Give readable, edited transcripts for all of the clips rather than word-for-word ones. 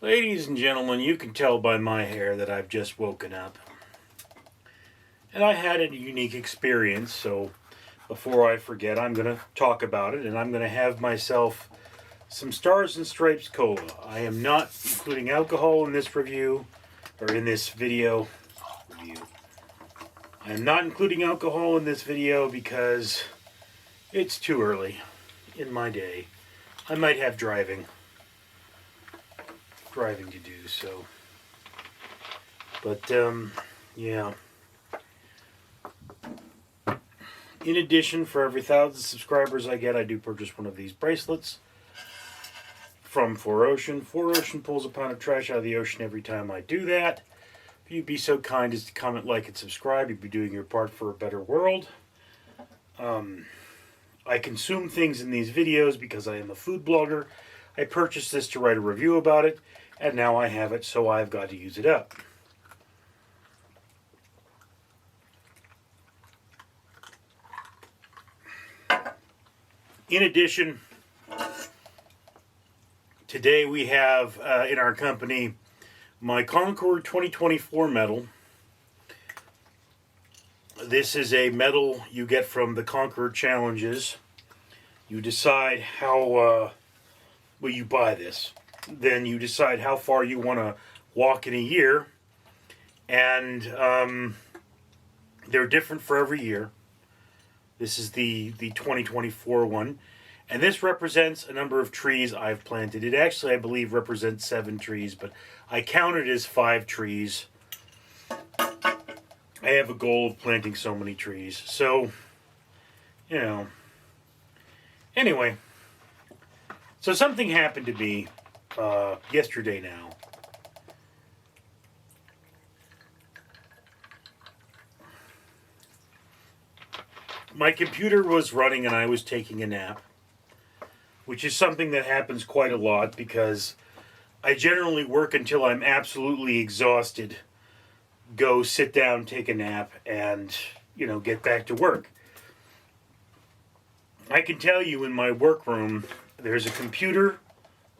Ladies and gentlemen, you can tell by my hair that I've just woken up. And I had a unique experience, so before I forget, I'm going to talk about it, and I'm going to have myself some Stars and Stripes Cola. I am not including alcohol in this review, or in this video. I am not including alcohol in this video because it's too early in my day. I might have driving to do, so. But, yeah. In addition, for every 1,000 subscribers I get, I do purchase one of these bracelets from 4Ocean. 4Ocean pulls a pound of trash out of the ocean every time I do that. If you'd be so kind as to comment, like, and subscribe, you'd be doing your part for a better world. I consume things in these videos because I am a food blogger. I purchased this to write a review about it, and now I have it, so I've got to use it up. In addition, today we have in our company my Concord 2024 medal. This is a medal you get from the Concord Challenges. You decide how, well, you buy this. Then you decide how far you want to walk in a year. And they're different for every year. This is the 2024 one. And this represents a number of trees I've planted. It actually, I believe, represents 7 trees, but I count it as 5 trees. I have a goal of planting so many trees. So, you know. Anyway. So something happened to me yesterday now. My computer was running and I was taking a nap, which is something that happens quite a lot because I generally work until I'm absolutely exhausted, go sit down, take a nap, and, get back to work. I can tell you in my workroom, there's a computer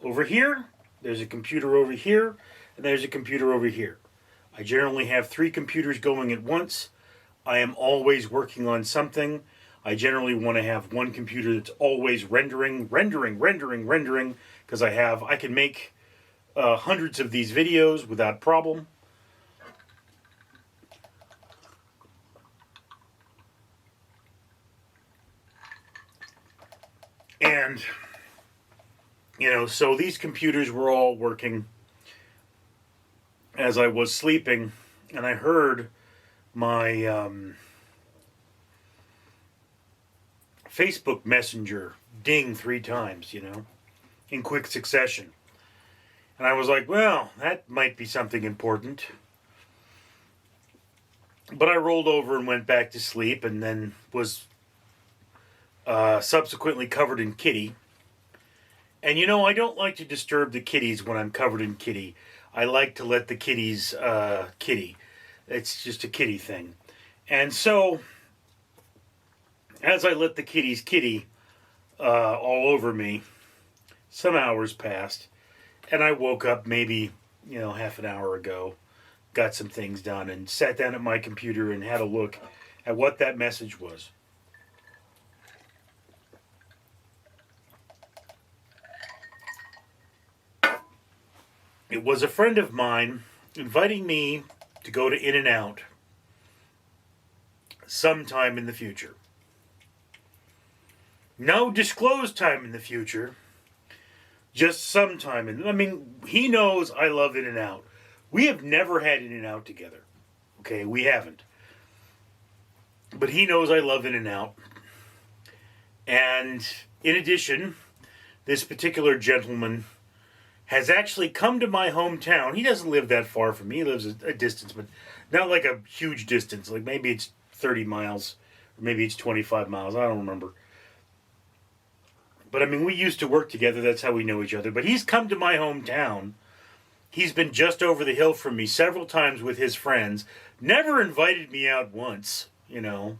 over here, there's a computer over here, and there's a computer over here. I generally have 3 computers going at once. I am always working on something. I generally want to have one computer that's always rendering, because I can make hundreds of these videos without problem. And, so these computers were all working as I was sleeping, and I heard my Facebook Messenger ding 3 times, in quick succession. And I was like, well, that might be something important. But I rolled over and went back to sleep, and then was subsequently covered in kitty. And I don't like to disturb the kitties when I'm covered in kitty. I like to let the kitties kitty. It's just a kitty thing. And so, as I let the kitties kitty all over me, some hours passed, and I woke up maybe, half an hour ago, got some things done, and sat down at my computer and had a look at what that message was. It was a friend of mine inviting me to go to In-N-Out sometime in the future. No disclosed time in the future, just sometime he knows I love In-N-Out. We have never had In-N-Out together. Okay, we haven't. But he knows I love In-N-Out. And in addition, this particular gentleman has actually come to my hometown. He doesn't live that far from me. He lives a distance, but not like a huge distance. Like maybe it's 30 miles, or maybe it's 25 miles. I don't remember. But we used to work together. That's how we know each other. But he's come to my hometown. He's been just over the hill from me several times with his friends. Never invited me out once, There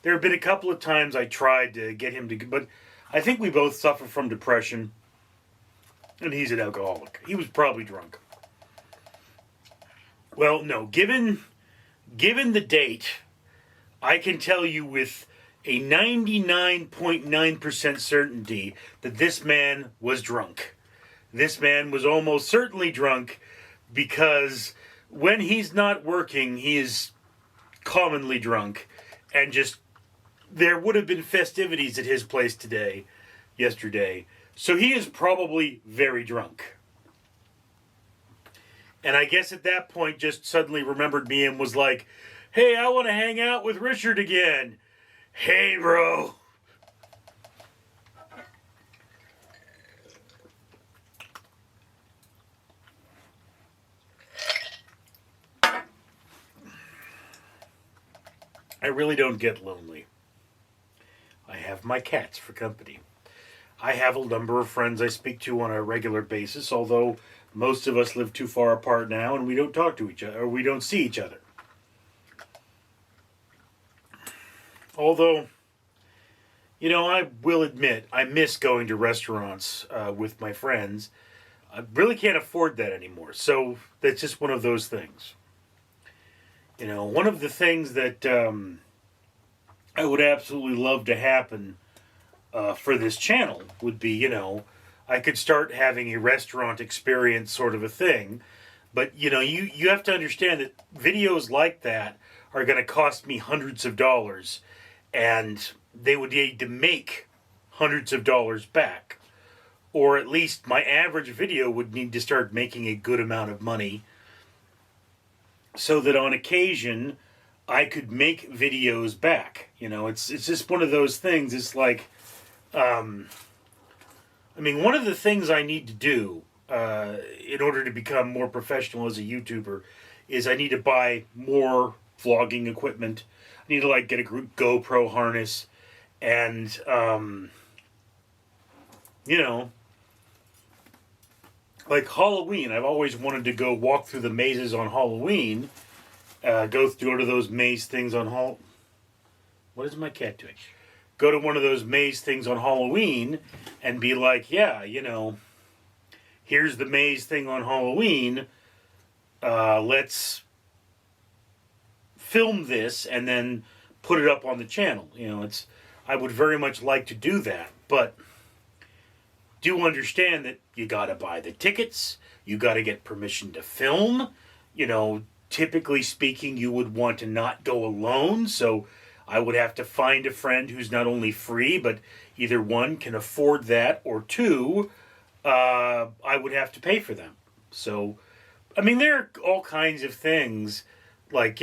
have been a couple of times I tried to get him to, but I think we both suffer from depression. and he's an alcoholic. He was probably drunk. Well, no, given the date, I can tell you with a 99.9% certainty that this man was drunk. This man was almost certainly drunk, because when he's not working, he is commonly drunk. And just, there would have been festivities at his place yesterday. So he is probably very drunk. And I guess at that point just suddenly remembered me and was like, hey, I want to hang out with Richard again. Hey, bro. I really don't get lonely. I have my cats for company. I have a number of friends I speak to on a regular basis, although most of us live too far apart now and we don't talk to each other, or we don't see each other. Although, I will admit, I miss going to restaurants with my friends. I really can't afford that anymore, so that's just one of those things. One of the things that I would absolutely love to happen for this channel would be, I could start having a restaurant experience sort of a thing. But, you have to understand that videos like that are going to cost me hundreds of dollars. And they would need to make hundreds of dollars back. Or at least my average video would need to start making a good amount of money, so that on occasion I could make videos back. It's just one of those things. It's like, one of the things I need to do in order to become more professional as a YouTuber is I need to buy more vlogging equipment. I need to get a GoPro harness, and like Halloween. I've always wanted to go walk through the mazes on Halloween. Go to those maze things on What is my cat doing? Go to one of those maze things on Halloween and be like, yeah, here's the maze thing on Halloween. Let's film this and then put it up on the channel. I would very much like to do that, but do understand that you got to buy the tickets. You got to get permission to film. Typically speaking, you would want to not go alone, so I would have to find a friend who's not only free, but either one, can afford that, or two, I would have to pay for them. So, there are all kinds of things, like,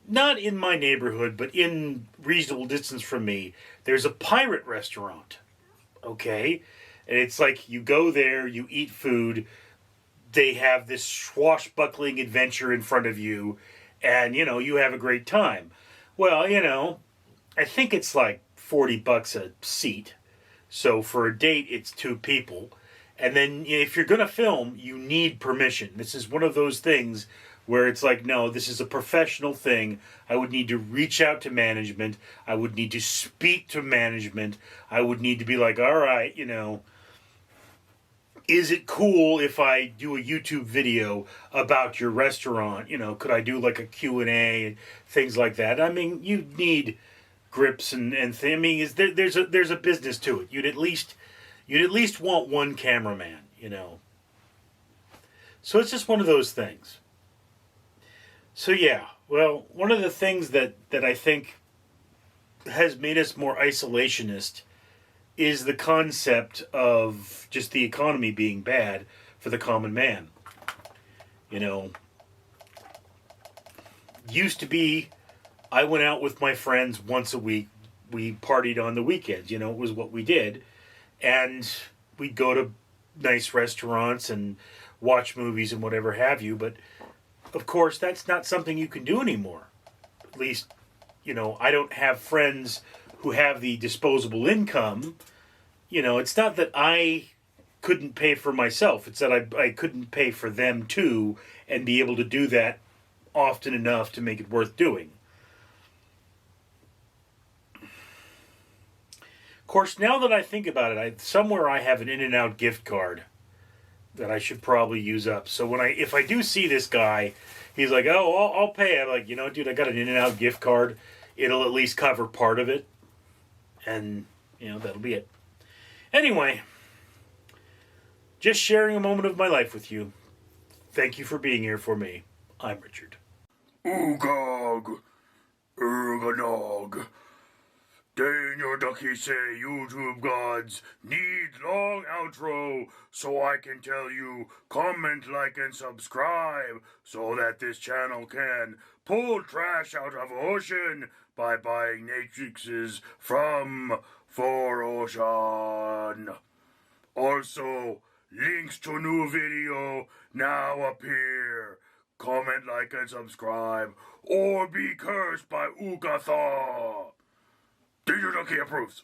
not in my neighborhood, but in reasonable distance from me, there's a pirate restaurant, okay? And it's like, you go there, you eat food, they have this swashbuckling adventure in front of you, and, you have a great time. Well, I think it's like $40 a seat. So for a date, it's 2 people. And then if you're going to film, you need permission. This is one of those things where it's like, no, this is a professional thing. I would need to reach out to management. I would need to speak to management. I would need to be like, all right, is it cool if I do a YouTube video about your restaurant? Could I do like a Q&A and things like that? You need grips and things. There's a business to it. You'd at least want one cameraman, So it's just one of those things. So yeah, well, one of the things that I think has made us more isolationist is the concept of just the economy being bad for the common man. Used to be, I went out with my friends once a week. We partied on the weekends, it was what we did. And we'd go to nice restaurants and watch movies and whatever have you. But, of course, that's not something you can do anymore. At least, I don't have friends who have the disposable income. It's not that I couldn't pay for myself. It's that I couldn't pay for them too, and be able to do that often enough to make it worth doing. Of course, now that I think about it, somewhere I have an In-N-Out gift card that I should probably use up. So if I do see this guy, he's like, "Oh, I'll pay." I'm like, dude, I got an In-N-Out gift card. It'll at least cover part of it, and that'll be it. Anyway, just sharing a moment of my life with you. Thank you for being here for me. I'm Richard. Oogog, Ergonog. Daniel Ducky say YouTube gods need long outro so I can tell you comment, like, and subscribe so that this channel can pull trash out of ocean by buying matrices from For Ocean. Also, links to new video now appear. Comment, like, and subscribe, or be cursed by Ugatha. Daniel Ducky approves.